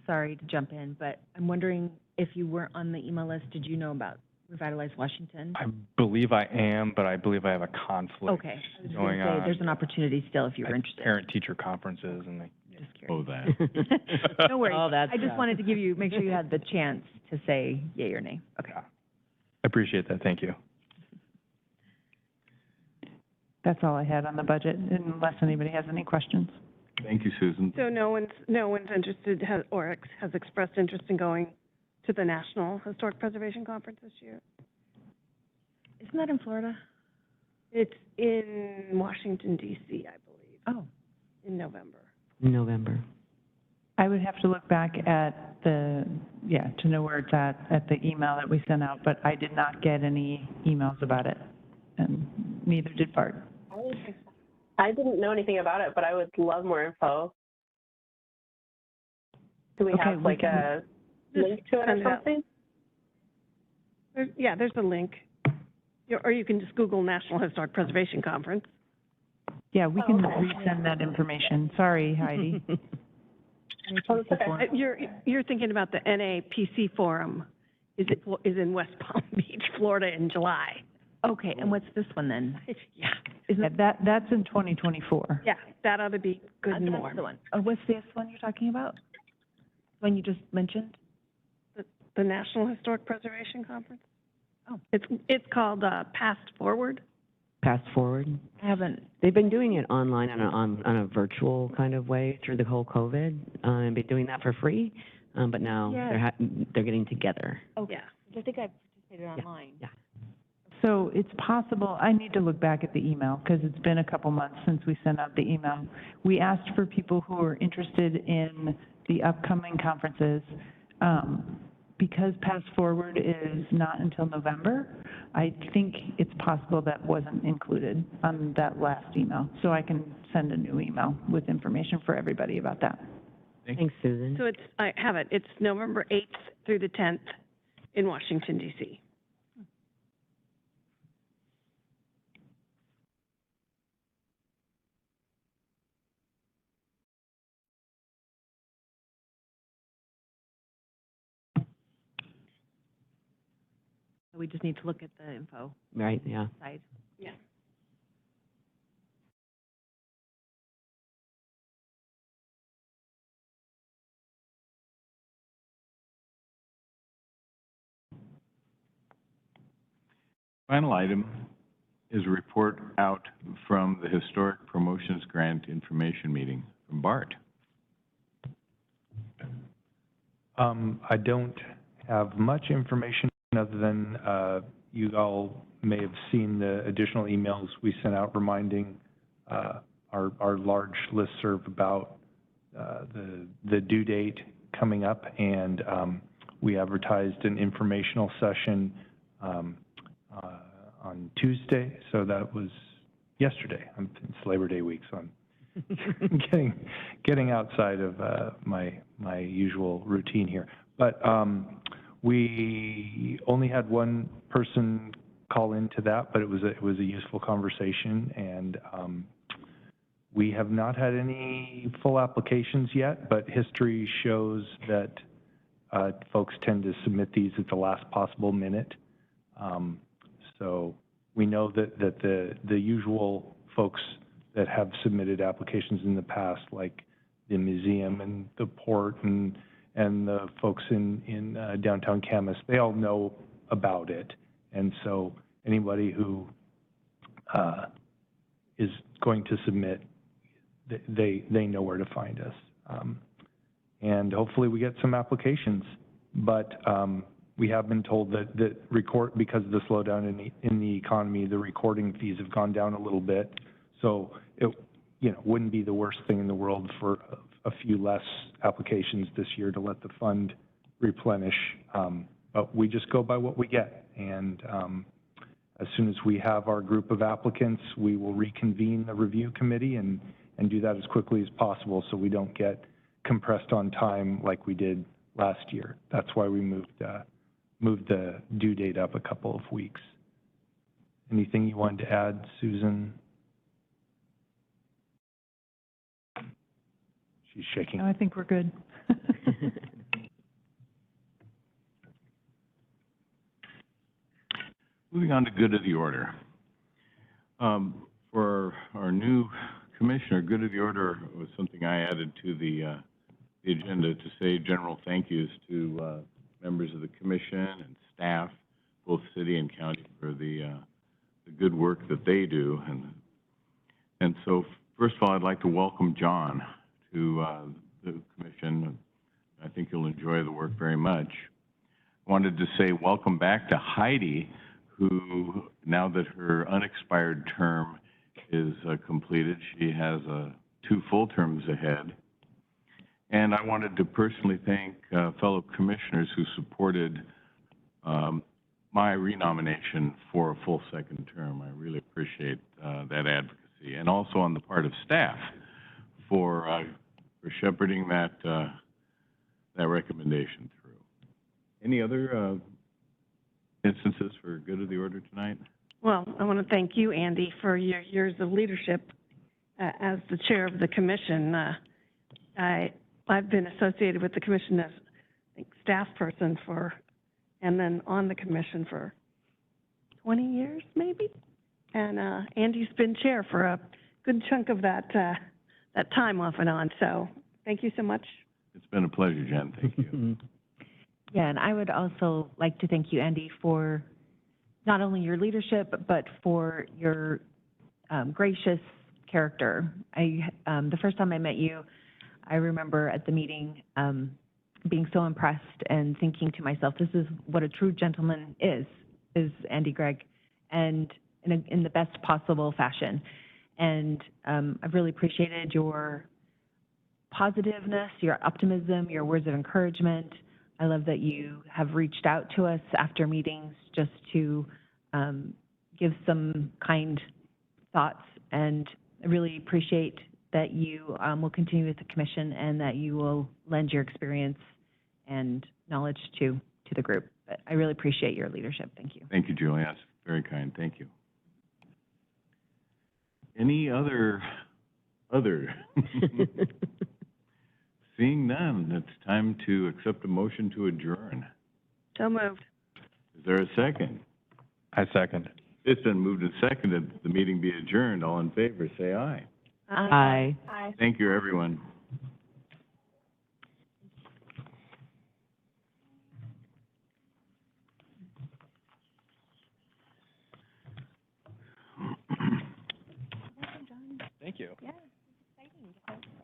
sorry to jump in, but I'm wondering if you weren't on the email list, did you know about Revitalize Washington? I believe I am, but I believe I have a conflict Okay. I was going gonna say, on. there's an opportunity still if you were interested. Parent-teacher conferences and they, Just Oh, curious. that. No worries. Oh, that's I just tough. wanted to make sure you had the chance to say yay or nay. Okay. I appreciate that, thank you. That's all I had on the budget, unless anybody has any questions. Thank you, Susan. So no one's interested, has expressed interest in going to the National Historic Preservation Conference this year? Isn't that in Florida? It's in Washington DC, I believe, Oh, in November. November. I would have to look back at to know where it's at the email that we sent out, but I did not get any emails about it, and neither did Bart. I didn't know anything about it, but I would love more info. Do we Okay, have we like can- a link to it or Send it out. something? There's a link. Or you can just Google National Historic Preservation Conference. Yeah, we can okay. resend that information. Sorry, Heidi. Oh, it's okay. You're thinking about the NAPC Forum is in West Palm Beach, Florida in July. okay. And what's this one then? Yeah, Isn't That's in 2024. yeah, that ought to be good and that's more. the one. Oh, what's this one you're talking about? One you just mentioned? The National Historic Preservation Conference? Oh. It's called Past Forward. Pass forward. I haven't. They've been doing it online on a virtual kind of way through the whole COVID, and been doing that for free, but now Yeah. they're getting together. Okay. Yeah. I think I participated online. Yeah. So it's possible, I need to look back at the email, because it's been a couple months since we sent out the email. We asked for people who are interested in the upcoming conferences Because Pass Forward is not until November, I think it's possible that wasn't included on that last email. So I can send a new email with information for everybody about that. Thanks, Susan. So it's, I have it, it's November 8th through the 10th in Washington, D.C. We just need to look at the info Right, yeah. side. Yeah. Final item is a report out from the Historic Promotions Grant Information Meeting from Bart. I don't have much information other than, you all may have seen the additional emails we sent out reminding, our large listserv about, the due date coming up, and, we advertised an informational session, on Tuesday, so that was yesterday. It's Labor Day week, so I'm getting outside of my usual routine here. But we only had one person call into that, but it was a useful conversation, and we have not had any full applications yet, but history shows that folks tend to submit these at the last possible minute. So we know that the usual folks that have submitted applications in the past, like the museum and the port and the folks in downtown Camas, they all know about it. And so anybody who is going to submit, they know where to find us. And hopefully we get some applications, but we have been told that because of the slowdown in the economy, the recording fees have gone down a little bit. So it, wouldn't be the worst thing in the world for a few less applications this year to let the fund replenish. But we just go by what we get. And as soon as we have our group of applicants, we will reconvene the review committee and do that as quickly as possible so we don't get compressed on time like we did last year. That's why we moved the due date up a couple of weeks. Anything you wanted to add, Susan? She's shaking. No, I think we're good. Moving on to good of the order. For our new commissioner, good of the order was something I added to the agenda to say general thank yous to members of the commission and staff, both city and county, for the good work that they do. And so, first of all, I'd like to welcome John to the commission. I think you'll enjoy the work very much. I wanted to say welcome back to Heidi, who, now that her unexpired term is completed, she has 2 full terms ahead. And I wanted to personally thank fellow commissioners who supported my renomination for a full second term. I really appreciate that advocacy. And also on the part of staff for shepherding that recommendation through. Any other instances for good of the order tonight? Well, I want to thank you, Andy, for your years of leadership as the chair of the commission. I've been associated with the commission as, I think, staff person and then on the commission for 20 years, maybe. And Andy's been chair for a good chunk of that time off and on. So thank you so much. It's been a pleasure, Jen. Thank you. Yeah, and I would also like to thank you, Andy, for not only your leadership, but for your gracious character. The first time I met you, I remember at the meeting being so impressed and thinking to myself, this is what a true gentleman is Andy Gregg, and in the best possible fashion. And I've really appreciated your positiveness, your optimism, your words of encouragement. I love that you have reached out to us after meetings just to give some kind thoughts, and I really appreciate that you will continue with the commission and that you will lend your experience and knowledge to the group. But I really appreciate your leadership. Thank you. Thank you, Julie. That's very kind. Thank you. Any other? Seeing none, it's time to accept a motion to adjourn. So moved. Is there a second? I second. It's been moved and seconded that the meeting be adjourned. All in favor, say aye. Aye. Aye. Thank you, everyone. Thank you. Yeah, it's exciting.